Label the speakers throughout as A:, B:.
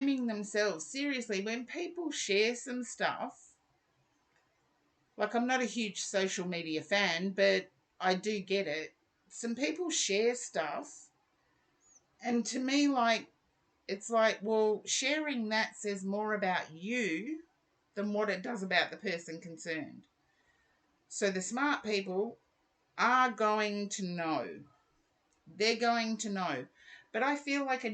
A: themselves. Seriously, when people share some stuff, like I'm not a huge social media fan, but I do get it. Some people share stuff, and to me, like, it's like, well, sharing that says more about you than what it does about the person concerned. So the smart people are going to know. They're going to know. But I feel like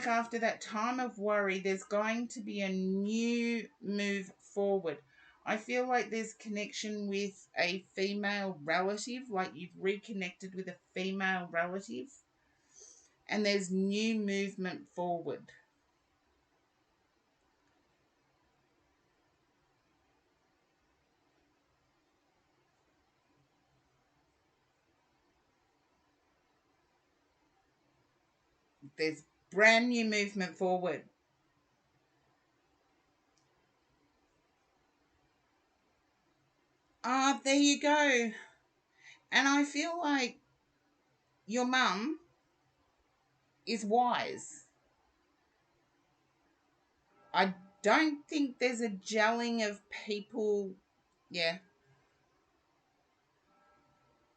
A: after that time of worry, there's going to be a new move forward. I feel like there's connection with a female relative, like you've reconnected with a female relative, and there's new movement forward. There's brand new movement forward. Ah, there you go. And I feel like your mum is wise. I don't think there's a gelling of people. Yeah.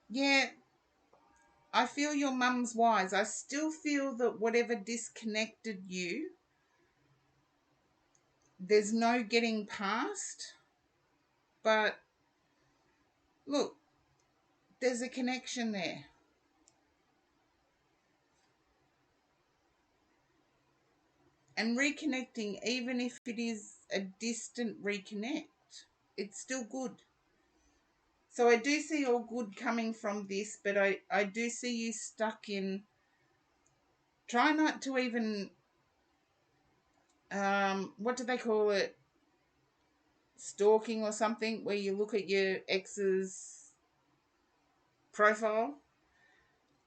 A: Yeah, I feel your mum's wise. I still feel that whatever disconnected you, there's no getting past. But look, there's a connection there. And reconnecting, even if it is a distant reconnect, it's still good. So I do see all good coming from this, but I do see you stuck in, try not to even, what do they call it? Stalking or something, where you look at your ex's profile.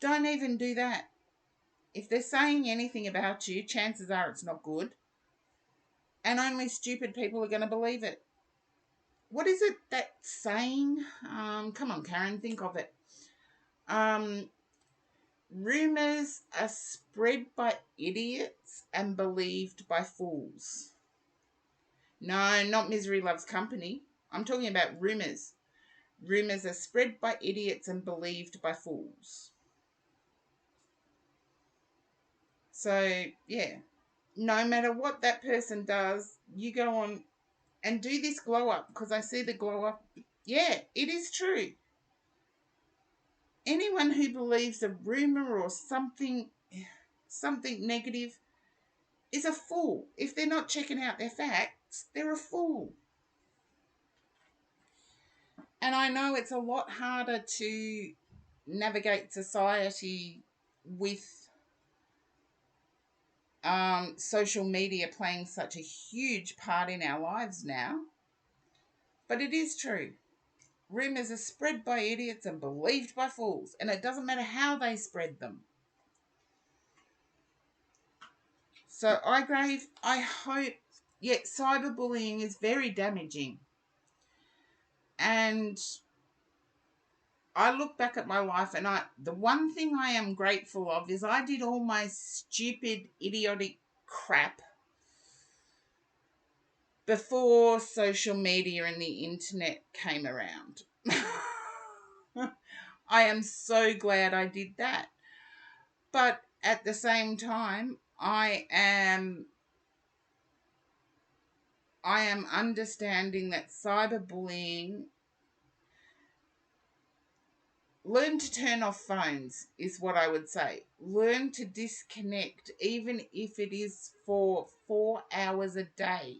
A: Don't even do that. If they're saying anything about you, chances are it's not good. And only stupid people are going to believe it. What is it that saying? Come on, Karen, think of it. Um, Rumors are spread by idiots and believed by fools. No, not Misery Loves Company. I'm talking about rumors. Rumors are spread by idiots and believed by fools. So, yeah, no matter what that person does, you go on and do this glow up, because I see the glow up. Yeah, it is true. Anyone who believes a rumor or something negative is a fool. If they're not checking out their facts, they're a fool. And I know it's a lot harder to navigate society with social media playing such a huge part in our lives now. But it is true. Rumors are spread by idiots and believed by fools, and it doesn't matter how they spread them. So, Igrave, I hope, yeah, cyberbullying is very damaging. And I look back at my life, and the one thing I am grateful of is I did all my stupid, idiotic crap before social media and the internet came around. I am so glad I did that. But at the same time, I am understanding that cyberbullying, learn to turn off phones is what I would say. Learn to disconnect, even if it is for 4 hours a day.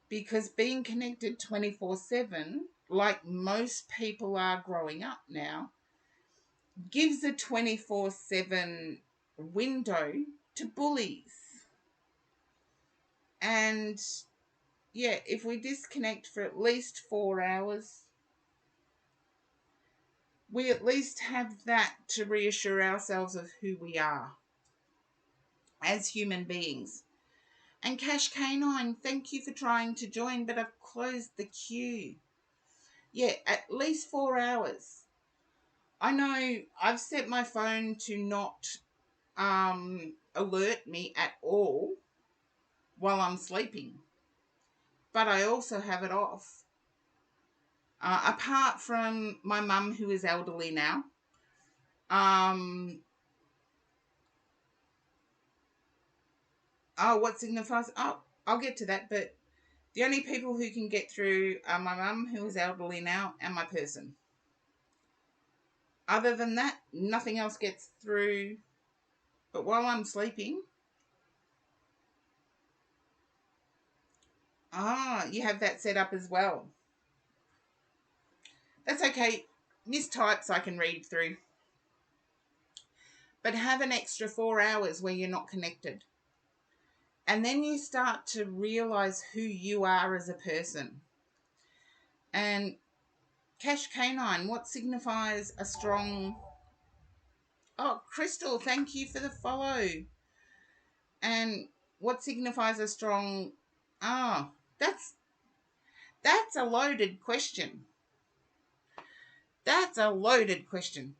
A: Because being connected 24/7, like most people are growing up now, gives a 24/7 window to bullies. And yeah, if we disconnect for at least 4 hours, we at least have that to reassure ourselves of who we are as human beings. And Cash Canine, thank you for trying to join, but I've closed the queue. Yeah, at least 4 hours. I know I've set my phone to not alert me at all while I'm sleeping. But I also have it off. Apart from my mum, who is elderly now, um, what signifies? Oh, I'll get to that. But the only people who can get through are my mum, who is elderly now, and my person. Other than that, nothing else gets through. But while I'm sleeping, you have that set up as well. That's okay. Mistypes I can read through. But have an extra 4 hours where you're not connected. And then you start to realize who you are as a person. And Cash Canine, what signifies a strong... Oh, Crystal, thank you for the follow. And what signifies a strong... Oh, that's a loaded question. That's a loaded question.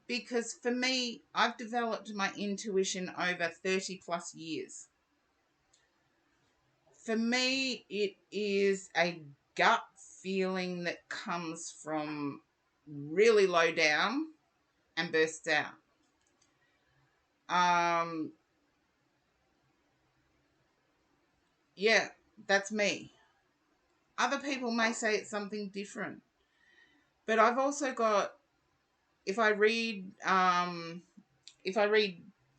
A: Because for me, I've developed my intuition over 30 plus years. For me, it is a gut feeling that comes from really low down and bursts out. Yeah, that's me. Other people may say it's something different. But I've also got, if I read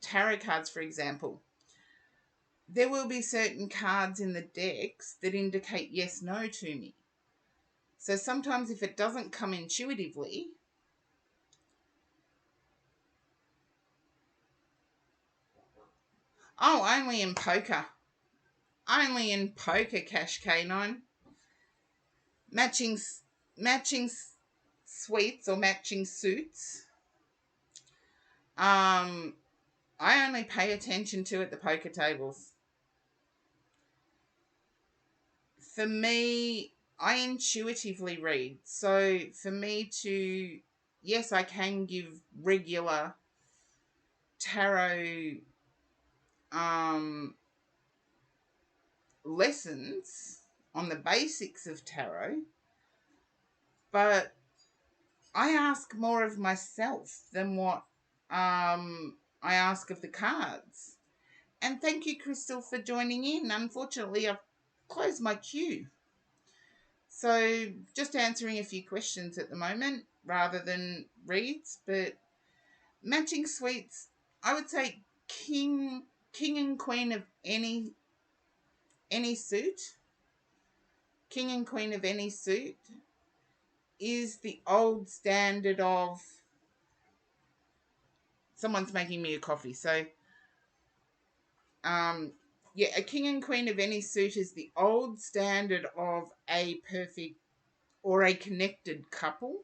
A: tarot cards, for example, there will be certain cards in the decks that indicate yes, no to me. So sometimes if it doesn't come intuitively, only in poker. Only in poker, Cash Canine. Matching suites or matching suits. I only pay attention to at the poker tables. For me, I intuitively read. So for me to, yes, I can give regular tarot lessons on the basics of tarot, but I ask more of myself than what I ask of the cards. And thank you, Crystal, for joining in. Unfortunately, I've closed my queue. So just answering a few questions at the moment rather than reads, but matching suites, I would say king and queen of any suit. King and queen of any suit is the old standard of... Someone's making me a coffee, so a king and queen of any suit is the old standard of a perfect or a connected couple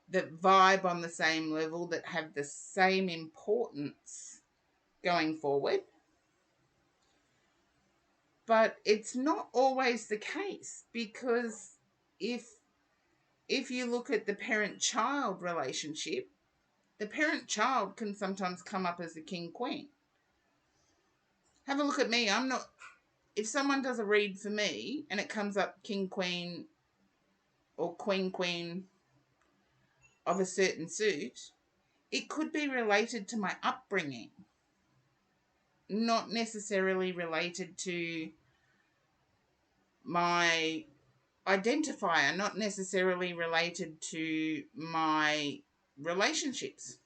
A: that vibe on the same level, that have the same importance going forward. But it's not always the case, because if you look at the parent-child relationship, the parent-child can sometimes come up as the king-queen. Have a look at me. I'm not... If someone does a read for me and it comes up king-queen or queen-queen of a certain suit, it could be related to my upbringing, not necessarily related to my identifier, not necessarily related to my relationships.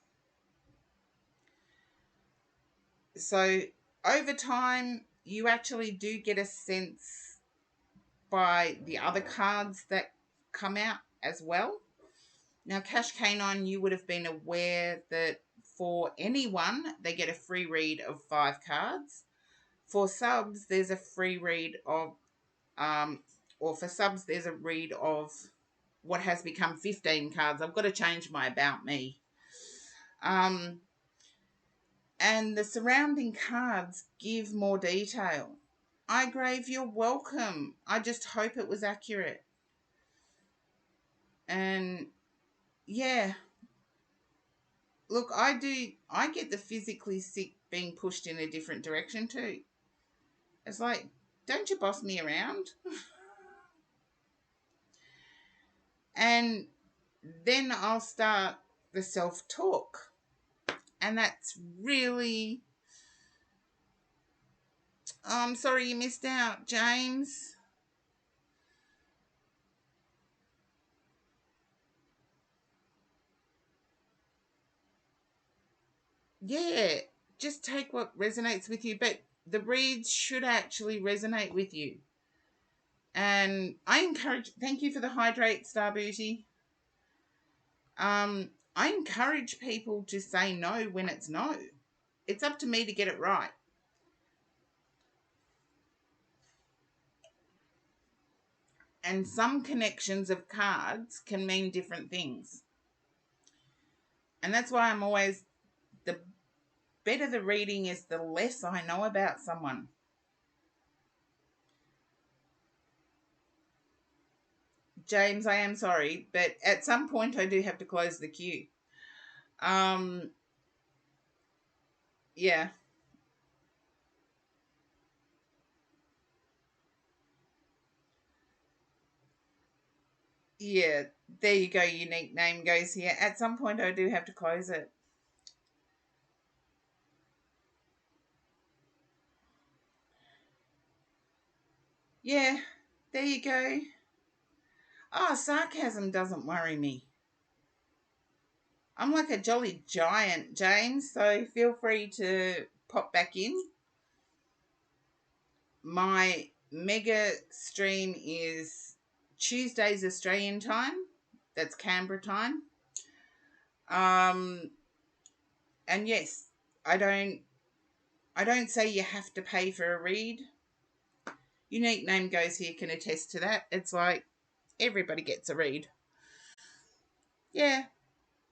A: So over time, you actually do get a sense by the other cards that come out as well. Now, Cash Canine, you would have been aware that for anyone, they get a free read of 5 cards. For subs, there's a free read of, or for subs, there's a read of what has become 15 cards. I've got to change my About Me. And the surrounding cards give more detail. Grave, you're welcome. I just hope it was accurate. And yeah, look, I get the physically sick being pushed in a different direction too. It's like, don't you boss me around? And then I'll start the self-talk. And that's really, I'm sorry you missed out, James. Yeah, just take what resonates with you, but the reads should actually resonate with you. And I encourage, thank you for the hydrate, Star Booty. I encourage people to say no when it's no. It's up to me to get it right. And some connections of cards can mean different things. And that's why I'm always, the better the reading is, the less I know about someone. James, I am sorry, but at some point I do have to close the queue. Yeah. Yeah, there you go. Unique name goes here. At some point, I do have to close it. Yeah, there you go. Oh, sarcasm doesn't worry me. I'm like a jolly giant, James, so feel free to pop back in. My mega stream is Tuesdays Australian time. That's Canberra time. Um, and yes, I don't say you have to pay for a read. Unique name goes here can attest to that. It's like everybody gets a read. Yeah,